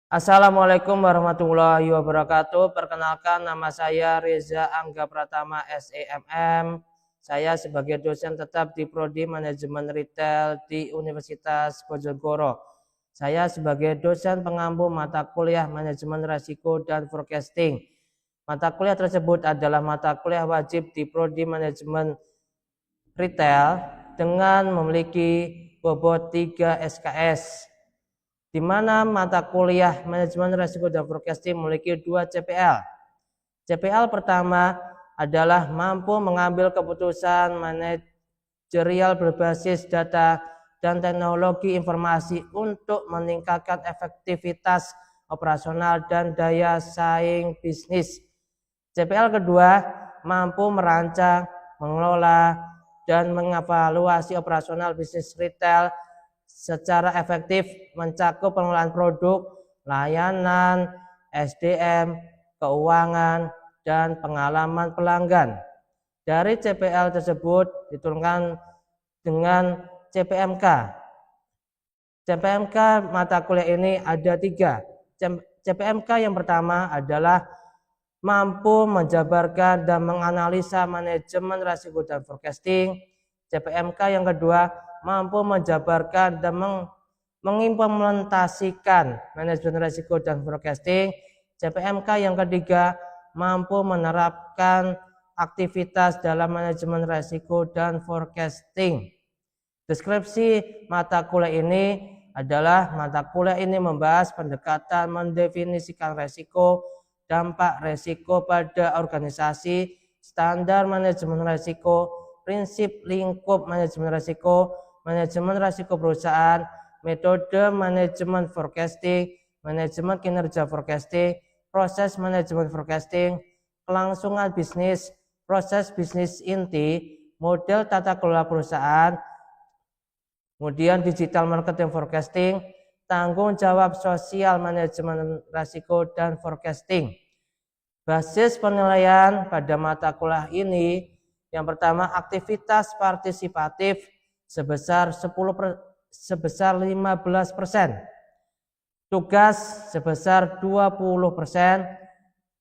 Assalamualaikum warahmatullahi wabarakatuh. Perkenalkan, nama saya Reza Angga Pratama SEMM. Saya sebagai dosen tetap di Prodi Manajemen Retail di Universitas Bojonegoro. Saya sebagai dosen pengampu mata kuliah Manajemen Risiko dan Forecasting. Mata kuliah tersebut adalah mata kuliah wajib di Prodi Manajemen Retail dengan memiliki bobot 3 SKS. Di mana mata kuliah Manajemen Risiko dan Forecasting memiliki 2 CPL. CPL pertama adalah mampu mengambil keputusan manajerial berbasis data dan teknologi informasi untuk meningkatkan efektivitas operasional dan daya saing bisnis. CPL kedua, mampu merancang, mengelola, dan mengevaluasi operasional bisnis retail secara efektif, mencakup pengelolaan produk, layanan, SDM, keuangan, dan pengalaman pelanggan. Dari CPL tersebut diturunkan dengan CPMK. CPMK mata kuliah ini ada 3. CPMK yang pertama adalah mampu menjabarkan dan menganalisa manajemen risiko dan forecasting. CPMK yang kedua mampu menjabarkan dan mengimplementasikan manajemen risiko dan forecasting. CPMK yang ketiga mampu menerapkan aktivitas dalam manajemen risiko dan forecasting. Deskripsi mata kuliah ini adalah mata kuliah ini membahas pendekatan mendefinisikan risiko, dampak risiko pada organisasi, standar manajemen risiko, prinsip lingkup manajemen risiko perusahaan, metode manajemen forecasting, manajemen kinerja forecasting, proses manajemen forecasting, kelangsungan bisnis, proses bisnis inti, model tata kelola perusahaan, kemudian digital marketing forecasting, tanggung jawab sosial manajemen risiko dan forecasting. Basis penilaian pada mata kuliah ini yang pertama aktivitas partisipatif sebesar 15%, tugas sebesar 20%,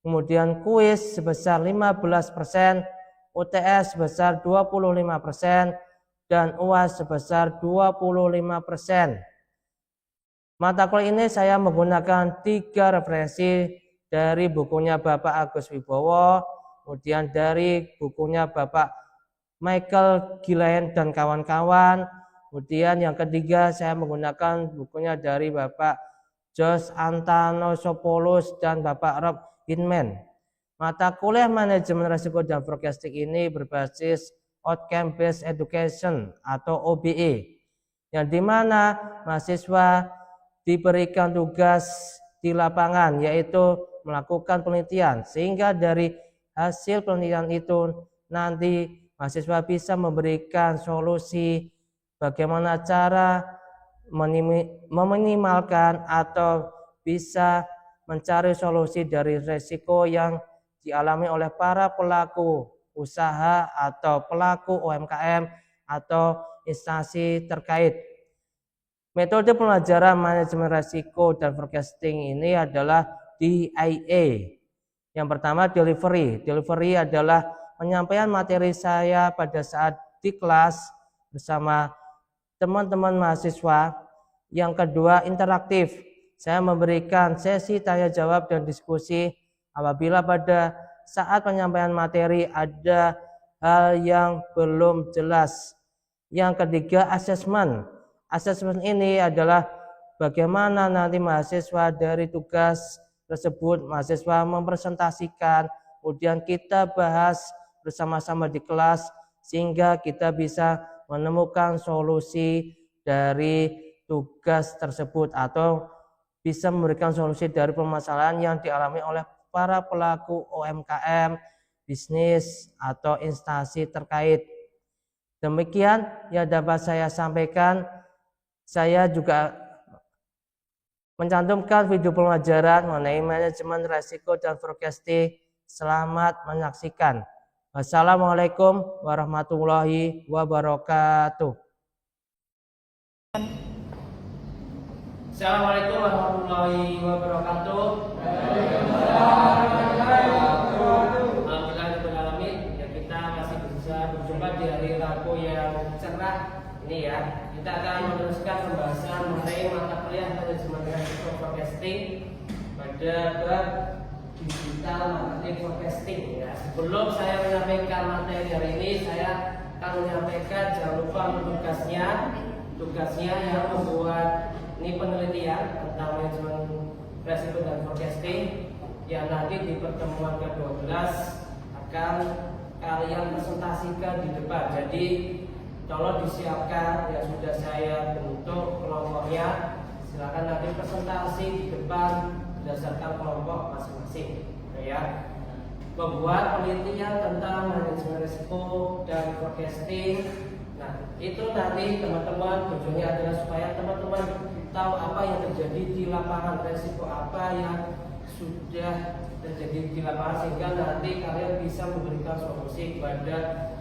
kemudian kuis sebesar 15%, UTS sebesar 25%, dan UAS sebesar 25%. Mata kuliah ini saya menggunakan 3 referensi dari bukunya Bapak Agus Wibowo, kemudian dari bukunya Bapak Michael Gillen dan kawan-kawan, kemudian yang ketiga saya menggunakan bukunya dari Bapak Jos Antanosopoulos dan Bapak Rob Hinman. Mata kuliah manajemen risiko dan forecasting ini berbasis Outcome Based Education atau OBE, yang dimana mahasiswa diberikan tugas di lapangan yaitu melakukan penelitian, sehingga dari hasil penelitian itu nanti mahasiswa bisa memberikan solusi bagaimana cara meminimalkan atau bisa mencari solusi dari risiko yang dialami oleh para pelaku usaha atau pelaku UMKM atau instansi terkait. Metode pembelajaran manajemen risiko dan forecasting ini adalah DIA. Yang pertama delivery. Delivery adalah penyampaian materi saya pada saat di kelas bersama teman-teman mahasiswa. Yang kedua interaktif. Saya memberikan sesi tanya jawab dan diskusi apabila pada saat penyampaian materi ada hal yang belum jelas. Yang ketiga asesmen. Asesmen ini adalah bagaimana nanti mahasiswa dari tugas tersebut mahasiswa mempresentasikan, kemudian kita bahas bersama-sama di kelas sehingga kita bisa menemukan solusi dari tugas tersebut atau bisa memberikan solusi dari permasalahan yang dialami oleh para pelaku UMKM, bisnis atau instansi terkait. Demikian yang dapat saya sampaikan. Saya juga mencantumkan video pembelajaran mengenai manajemen risiko dan forecasting. Selamat menyaksikan. Wassalamualaikum warahmatullahi wabarakatuh. Assalamualaikum warahmatullahi wabarakatuh. Alhamdulillahirrahmanirrahim. Ya, kita masih bisa berjumpa di hari Rabu yang cerah ini ya. Kita akan meneruskan pembahasan mengenai mata kuliah manajemen resiko forecasting pada bab digital marketing forecasting ya. Sebelum saya menyampaikan materi hari ini, saya akan menyampaikan jangan lupa tugasnya yang membuat ini penelitian tentang manajemen resiko dan forecasting yang nanti di pertemuan ke-12 akan kalian presentasikan di depan. Jadi tolong disiapkan ya, sudah saya bentuk kelompoknya. Silakan nanti presentasi di depan berdasarkan kelompok masing-masing ya. Membuat penelitian tentang manajemen risiko dan forecasting. Nah, itu nanti teman-teman tujuannya adalah supaya teman-teman tahu apa yang terjadi di lapangan, risiko apa yang sudah terjadi di lapangan, sehingga nanti kalian bisa memberikan solusi kepada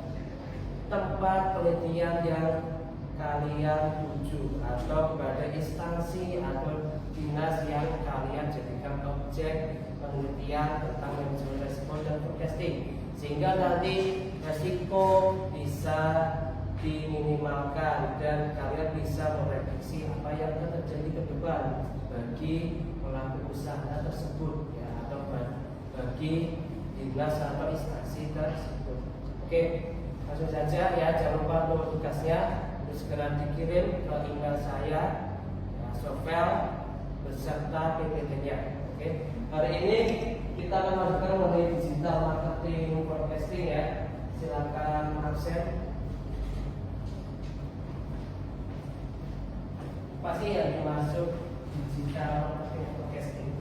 tempat penelitian yang kalian tuju atau kepada instansi atau dinas yang kalian jadikan objek penelitian tentang manajemen risiko dan forecasting, sehingga nanti risiko bisa diminimalkan dan kalian bisa memprediksi apa yang akan terjadi ke depan bagi pelaku usaha tersebut ya, atau bagi dinas atau instansi tersebut. Oke, langsung saja ya, jangan lupa untuk tugasnya untuk segera dikirim ke email saya ya, Sofel beserta PPT-nya. Oke, hari ini kita akan masukkan mengenai digital marketing forecasting ya. Silakan absen. Pasti yang dimasuk digital marketing forecasting.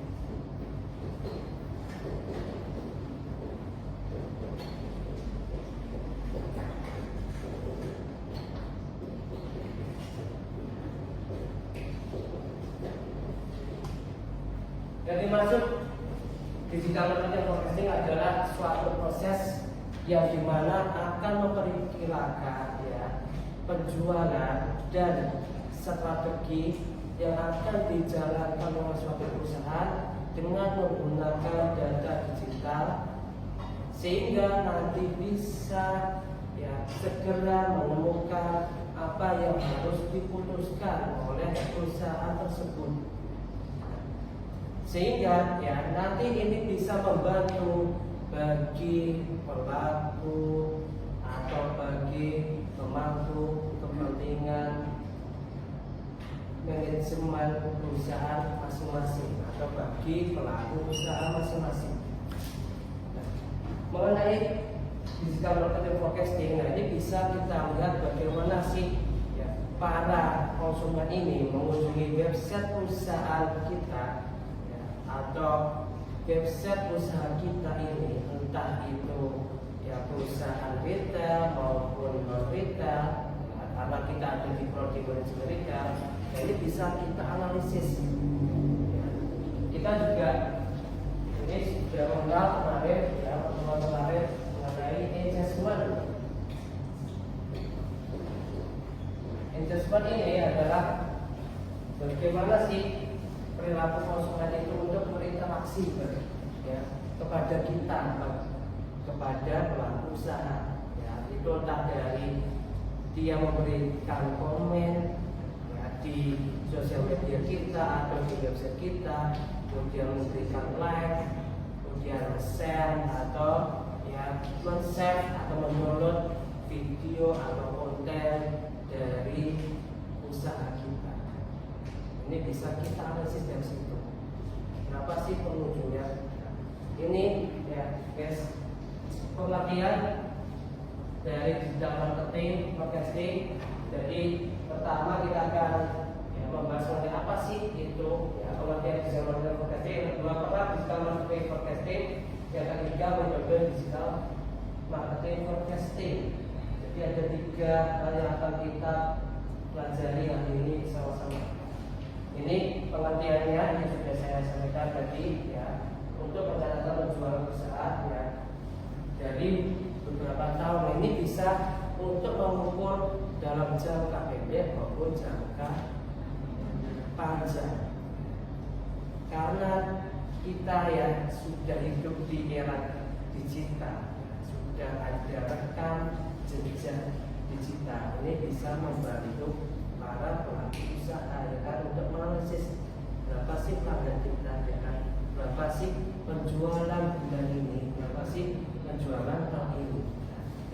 Yang dimaksud digital marketing forecasting adalah suatu proses yang dimana akan memperkirakan ya penjualan dan strategi yang akan dijalankan oleh suatu perusahaan dengan menggunakan data digital, sehingga nanti bisa ya segera menemukan apa yang harus diputuskan oleh perusahaan tersebut, sehingga ya nanti ini bisa membantu bagi pelaku atau bagi pemangku kepentingan manajemen perusahaan masing-masing atau bagi pelaku usaha masing-masing. Nah, mengenai digital marketing forecasting, nah ini bisa kita lihat bagaimana sih ya, para konsumen ini mengunjungi website perusahaan kita ya, atau website usaha kita ini, entah itu ya perusahaan retail maupun non retail ya, karena kita ada di prodi manajemen retail. Nah, ini bisa kita analisis ya. Kita juga ini sudah mengenal kemarin ya, pertemuan kemarin mengenai engagement. Engagement ini adalah bagaimana sih perilaku konsumen itu untuk berinteraksi ya, kepada kita, kepada pelaku usaha ya, itu entah dari dia memberikan komen di sosial media kita atau di website kita, kemudian memberikan like, kemudian share atau ya men-share atau mendownload video atau konten dari usaha kita. Ini bisa kita analisis dari situ. Berapa sih pengunjungnya? Ini ya guys, pengertian dari digital marketing forecasting. Jadi pertama kita akan ya, membahas mengenai apa sih itu ya pengertian digital marketing forecasting. Yang kedua apa digital marketing forecasting. Yang ketiga metode digital marketing forecasting. Jadi ada 3 hal yang akan kita pelajari hari ini sama-sama. Ini pengertiannya yang sudah saya sampaikan tadi ya, untuk pencatatan penjualan usaha ya dari beberapa tahun ini bisa untuk mengukur dalam jangka pendek maupun jangka pajak. Karena kita ya sudah hidup di era digital, sudah ada rekam jejak digital. Ini bisa membantu para pelaku usaha ya kan, untuk menganalisis berapa sih pelanggan kita ya kan, berapa sih penjualan bulan ini, berapa sih penjualan tahun ini.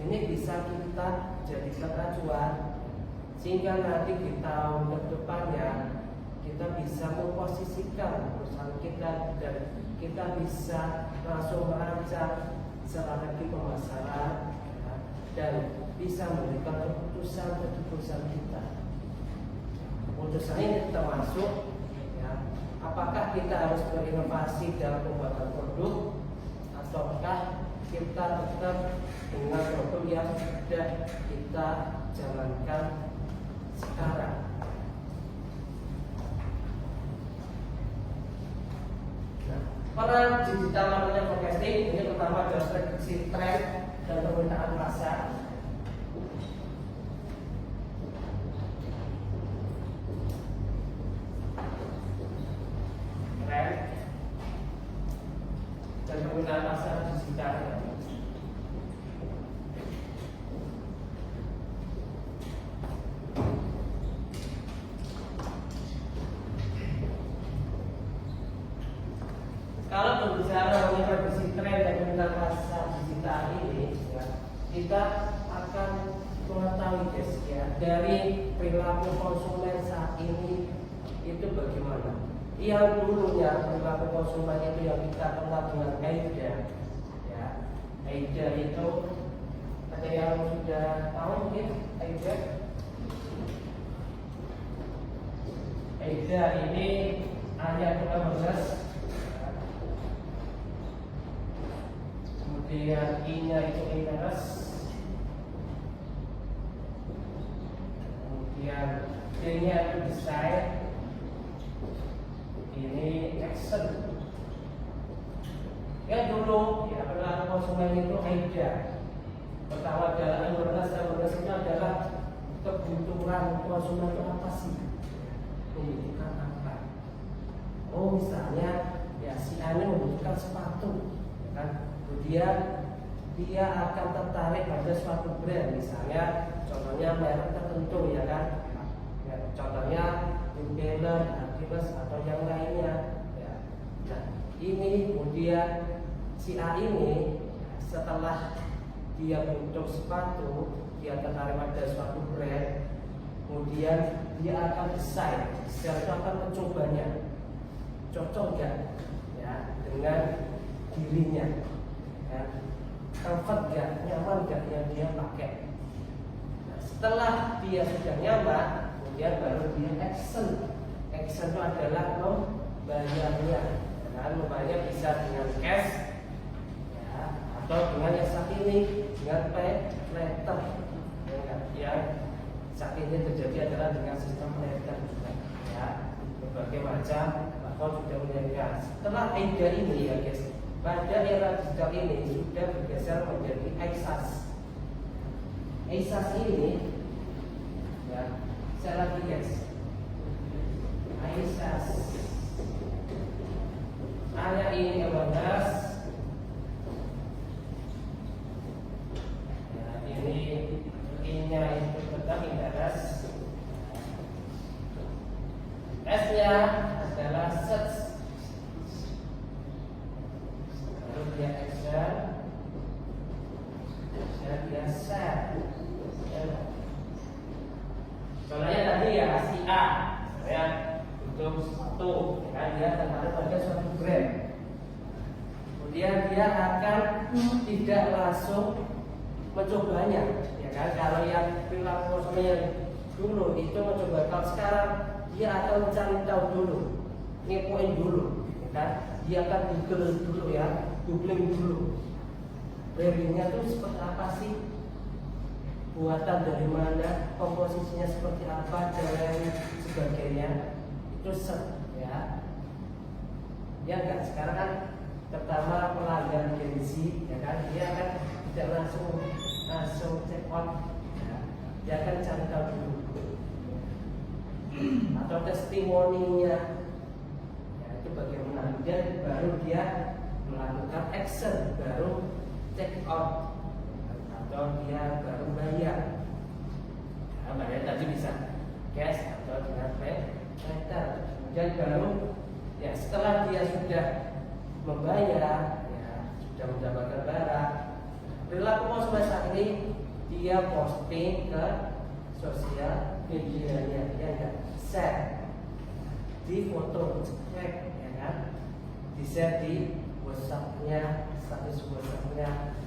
Ini bisa kita jadikan acuan sehingga nanti di tahun kedepannya kita bisa memposisikan perusahaan kita dan kita bisa langsung merancang strategi pemasaran ya, dan bisa memberikan keputusan bagi perusahaan kita. Keputusan ini termasuk ya, apakah kita harus berinovasi dalam pembuatan produk ataukah kita tetap dengan produk yang sudah kita jalankan sekarang. Nah, peran digital marketing forecasting ini pertama adalah prediksi tren dan permintaan pasar. Tren dan permintaan pasar digital. Kalau berbicara mengenai prediksi tren dan permintaan pasar digital ini, ya, kita akan mengetahui guys ya, dari perilaku konsumen saat ini itu bagaimana. Yang dulunya perilaku konsumen itu yang kita kenal dengan AIDA, ya, AIDA itu ada yang sudah tahu mungkin AIDA? AIDA ini ayat 12. Kemudian I-nya itu interest, kemudian D-nya itu decide, ini action. Ya dulu ya perilaku konsumen itu AIDA. Pertama adalah awareness itu adalah kebutuhan konsumen itu apa sih? Membutuhkan apa? Oh misalnya ya si A ini membutuhkan sepatu, ya kan? Kemudian dia akan tertarik pada suatu brand, misalnya contohnya merek tertentu ya kan, ya, contohnya New Balance, Adidas atau yang lainnya ya. Nah ini kemudian si A ini setelah dia butuh sepatu, dia tertarik pada suatu brand, kemudian dia akan decide, dia akan mencobanya, cocok nggak ya dengan dirinya. Ya, comfort gak, nyaman gak yang dia pakai. Nah, setelah dia sudah nyaman, kemudian baru dia action. Action itu adalah membayarnya. Dan membayarnya bisa dengan cash, ya, atau dengan yang saat ini dengan pay later. Yang saat ini terjadi adalah dengan sistem pay later juga. Ya, berbagai macam platform sudah menyediakan. Setelah AIDA ini ya guys, pada era digital ini sudah bergeser menjadi iSaaS. iSaaS ini, ya, saya lagi guys, iSaaS. Saya ini membahas, ya, ini I-nya itu tetap interest, S-nya adalah search. Dia action dan dia share. Contohnya tadi ya si A, saya butuh sepatu, kan dia tertarik pada suatu brand. Kemudian dia akan tidak langsung mencobanya, ya kan? Kalau yang perilaku konsumen yang dulu itu mencoba, kalau sekarang dia akan mencari tahu dulu, ngepoin dulu, ya kan? Dia akan Google dulu ya, googling dulu brandingnya tuh seperti apa sih, buatan dari mana, komposisinya seperti apa, dan lain sebagainya. Itu set ya. Ya enggak, sekarang kan pertama pelanggan Gen Z ya kan, dia kan tidak langsung check out ya. Dia akan cari tahu dulu. atau testimoninya, ya, itu bagaimana. Kemudian baru dia melakukan action, baru check out, atau dia baru bayar. Nah, bayar tadi bisa cash atau dengan pay later. Kemudian baru ya setelah dia sudah membayar, ya, sudah mendapatkan barang, perilaku konsumen saat ini dia posting ke sosial medianya, ya enggak, share di foto, cek, ya kan, di share di WhatsApp-nya, status WhatsApp-nya.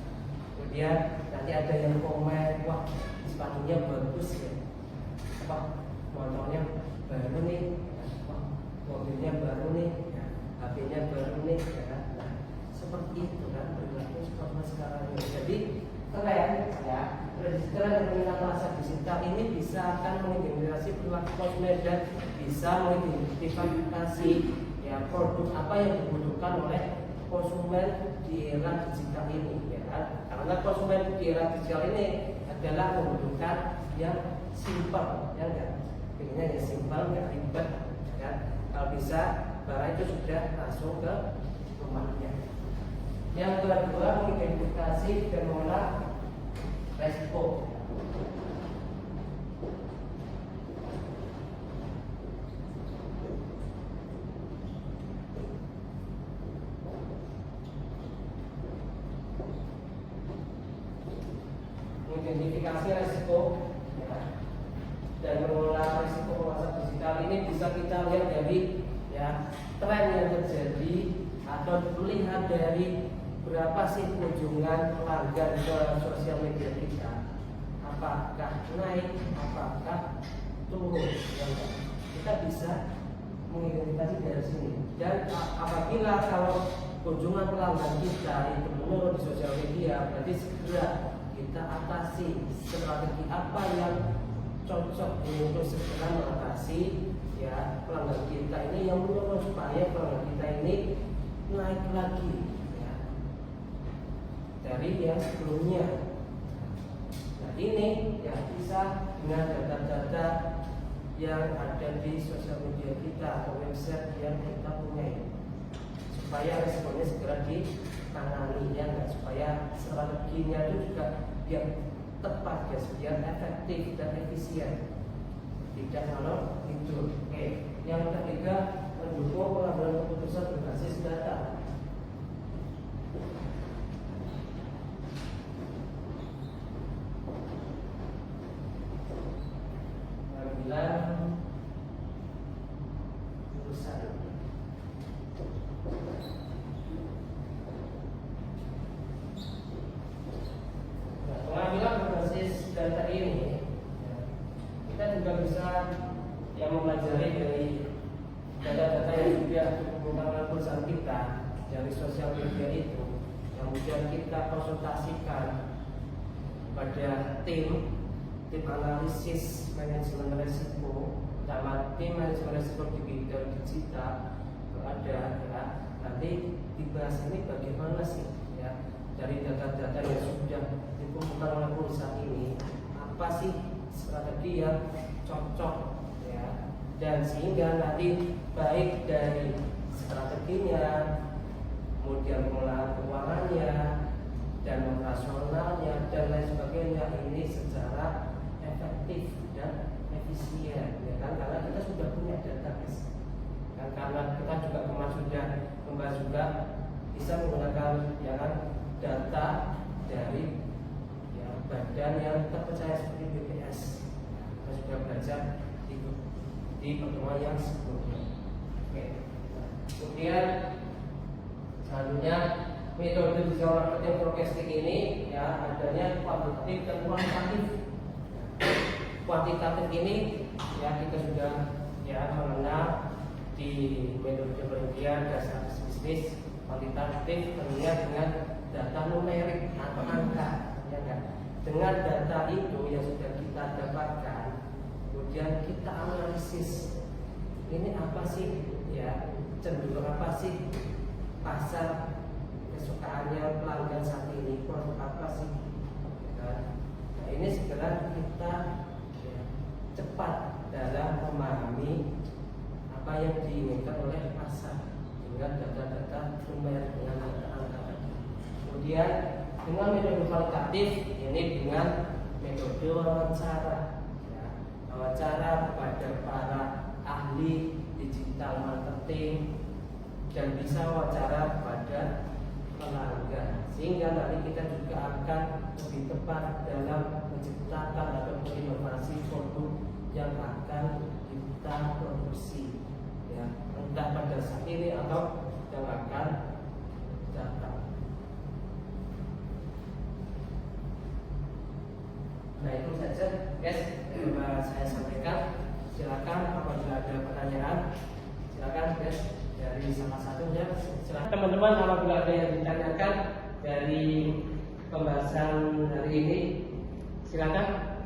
Kemudian nanti ada yang komen, wah sepatunya bagus ya, wah motornya baru nih, wah mobilnya baru nih, ya, HP-nya baru nih, ya kan. Nah, seperti itu kan perilaku seperti sekarang ini. Jadi keren ya, register dan peminat rasa digital ini bisa akan mengidentifikasi perilaku konsumen dan bisa mengidentifikasi ya produk apa yang dibutuhkan oleh konsumen di era digital ini, ya kan? Karena konsumen di era digital ini adalah membutuhkan yang simpel, ya enggak? Pengennya yang simpel, nggak ribet, ya kan? Kalau bisa barang itu sudah langsung ke rumahnya. Yang kedua, mengidentifikasi fenomena resiko. Mengidentifikasi resiko, ya, dan mengelola resiko penguasaan digital ini bisa kita lihat dari ya tren yang terjadi atau dilihat dari berapa sih kunjungan pelanggan ke sosial media kita, apakah naik, apakah turun, ya, kita bisa mengidentifikasi dari sini. Dan apabila kalau kunjungan pelanggan kita itu menurun di sosial media, berarti segera kita atasi strategi apa yang cocok untuk segera mengatasi ya pelanggan kita ini yang menurun supaya pelanggan kita ini naik lagi ya, dari yang sebelumnya. Nah ini ya bisa dengan data-data yang ada di sosial media kita atau website yang kita punya, supaya responnya segera ditangani, ya enggak, supaya strateginya itu juga yang tepat ya, biar efektif dan efisien, tidak malah itu. Oke, yang ketiga, mendukung pengambilan keputusan berbasis data. Pengambilan keputusan. Pengambilan berbasis data ini kita juga bisa yang mempelajari dari data-data yang sudah menggunakan perusahaan kita dari sosial media itu, yang kemudian kita konsultasikan pada tim analisis manajemen risiko, sama tim manajemen risiko di bidang digital ada ya. Nanti dibahas ini bagaimana sih ya dari data-data yang sudah dikumpulkan oleh perusahaan ini, apa sih strategi yang cocok ya, dan sehingga nanti baik dari strateginya, kemudian pengelolaan keuangannya dan operasionalnya dan lain sebagainya ini secara efektif dan efisien, ya kan, karena kita sudah punya database kan, karena kita juga kemarin sudah membahas juga bisa menggunakan ya kan data dari ya, badan yang terpercaya seperti BPS. Kita sudah belajar di pertemuan yang sebelumnya. Oke. Kemudian selanjutnya metode digital marketing forecasting ini ya adanya kuantitatif dan kualitatif. Kuantitatif ini ya kita sudah ya mengenal di metode penelitian dasar bisnis. Kuantitatif tentunya dengan data numerik atau angka, ya kan? Dengan data itu yang sudah kita dapatkan, kemudian kita analisis ini apa sih ya, cenderung apa sih pasar kesukaannya pelanggan saat ini, produk apa sih, ya kan? Nah, ini segera kita ya, cepat dalam memahami apa yang diinginkan oleh pasar dengan data-data numerik dengan angka-angka. Kemudian dengan metode kualitatif ini dengan metode wawancara, ya, wawancara kepada para ahli digital marketing dan bisa wawancara kepada pelanggan, sehingga nanti kita juga akan lebih tepat dalam menciptakan atau berinovasi produk yang akan kita produksi, ya, entah pada saat ini atau yang akan datang. Nah, itu saja guys yang saya sampaikan. Silakan apabila ada pertanyaan, silakan guys dari salah satunya. Silakan teman-teman apabila ada yang ditanyakan dari pembahasan hari ini, silakan.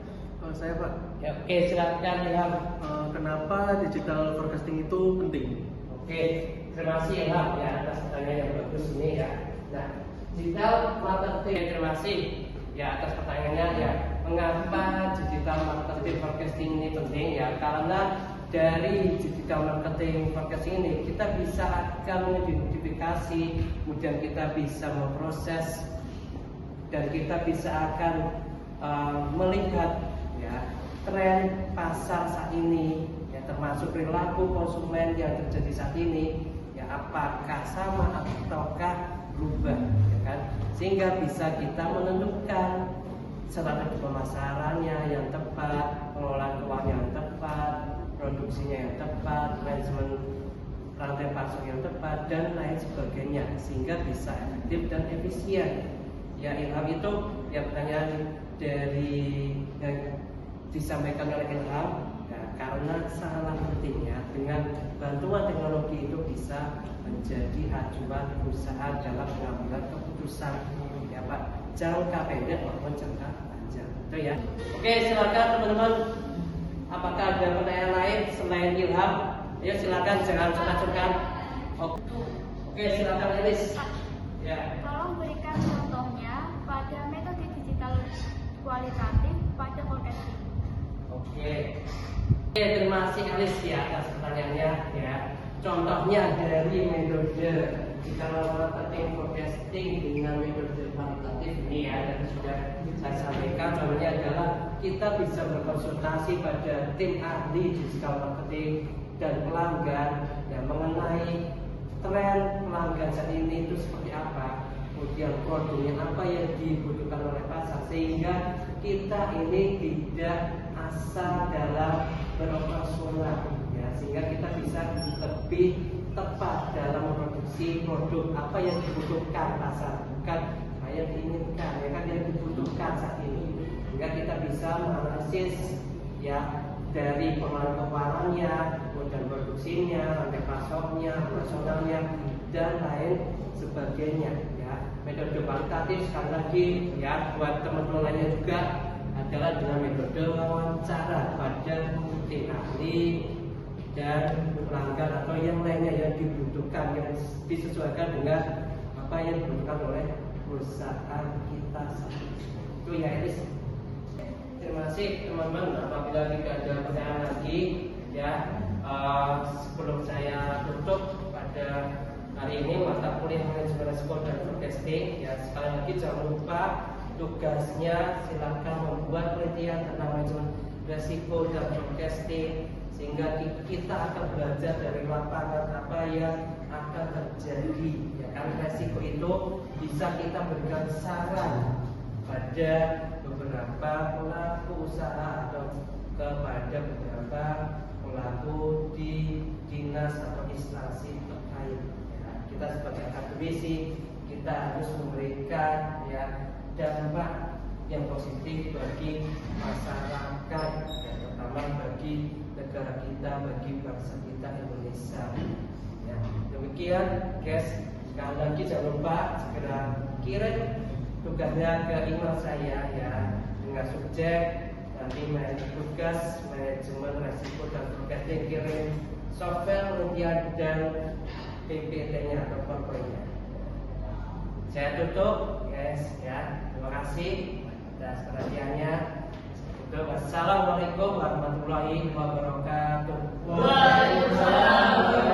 Saya Pak. Ya, oke, silakan Ilham. Kenapa digital forecasting itu penting? Oke, terima kasih Ilham ya atas pertanyaan yang bagus ini ya. Nah, digital marketing, terima kasih ya atas pertanyaannya ya. Mengapa digital marketing forecasting ini penting ya? Karena dari digital marketing forecasting ini kita bisa akan mengidentifikasi, kemudian kita bisa memproses dan kita bisa akan melihat ya tren pasar saat ini ya, termasuk perilaku konsumen yang terjadi saat ini ya, apakah sama ataukah berubah ya kan, sehingga bisa kita menentukan strategi pemasarannya yang tepat, pengelolaan keuangan yang tepat, produksinya yang tepat, manajemen rantai pasok yang tepat dan lain sebagainya, sehingga bisa efektif dan efisien. Ya, Ilham itu ya pertanyaan dari yang disampaikan oleh Ilham ya, karena sangat pentingnya dengan bantuan teknologi itu bisa menjadi acuan usaha dalam pengambilan keputusan ya Pak, jangka pendek maupun jangka panjang itu ya. Oke, silakan teman-teman, apakah ada pertanyaan lain selain Ilham? Ayo silakan, jangan sungkan-sungkan. Oke, silakan Elis ya. Tolong berikan contohnya pada metode digital kualitatif pada forecasting. Oke, terima kasih Elis ya atas pertanyaannya ya. Contohnya dari metode digital marketing forecasting dengan metode kualitatif ini ya, dan sudah saya sampaikan. Contohnya adalah kita bisa berkonsultasi pada tim ahli digital marketing dan pelanggan yang mengenai tren pelanggan saat ini itu seperti apa, kemudian produknya apa yang dibutuhkan oleh pasar, sehingga kita ini tidak asal dalam beroperasional ya, sehingga kita bisa lebih tepat dalam memproduksi produk apa yang dibutuhkan pasar, bukan apa yang diinginkan ya kan, yang dibutuhkan saat ini, sehingga kita bisa menganalisis ya dari pengelolaan keuangannya, kemudian produksinya, rantai pasoknya, operasionalnya dan lain sebagainya ya. Metode kualitatif sekali lagi ya buat teman-teman lainnya juga adalah dengan metode wawancara pada tim ahli dan pelanggan atau yang lainnya yang dibutuhkan, yang disesuaikan dengan apa yang dibutuhkan oleh perusahaan kita saat itu ya. Elis, terima kasih teman-teman. Apabila tidak ada pertanyaan lagi ya, sebelum saya tutup pada hari ini mata kuliah manajemen risiko dan forecasting ya, sekali lagi jangan lupa tugasnya silakan membuat penelitian tentang manajemen risiko dan forecasting, sehingga kita akan belajar dari lapangan apa yang akan terjadi ya kan. Risiko itu bisa kita berikan saran pada beberapa pelaku usaha atau kepada beberapa pelaku di dinas atau instansi terkait ya. Kita sebagai akademisi kita harus memberikan ya dampak yang positif bagi masyarakat ya, terutama bagi negara kita, bagi bangsa kita Indonesia ya. Demikian guys, sekali lagi jangan lupa segera kirim tugasnya ke email saya ya, dengan subjek nanti tugas manajemen risiko dan forecasting, kirim software penelitian dan PPT-nya atau PowerPoint-nya. Saya tutup guys ya, terima kasih atas perhatiannya. Wassalamualaikum warahmatullahi wabarakatuh. Waalaikumsalam.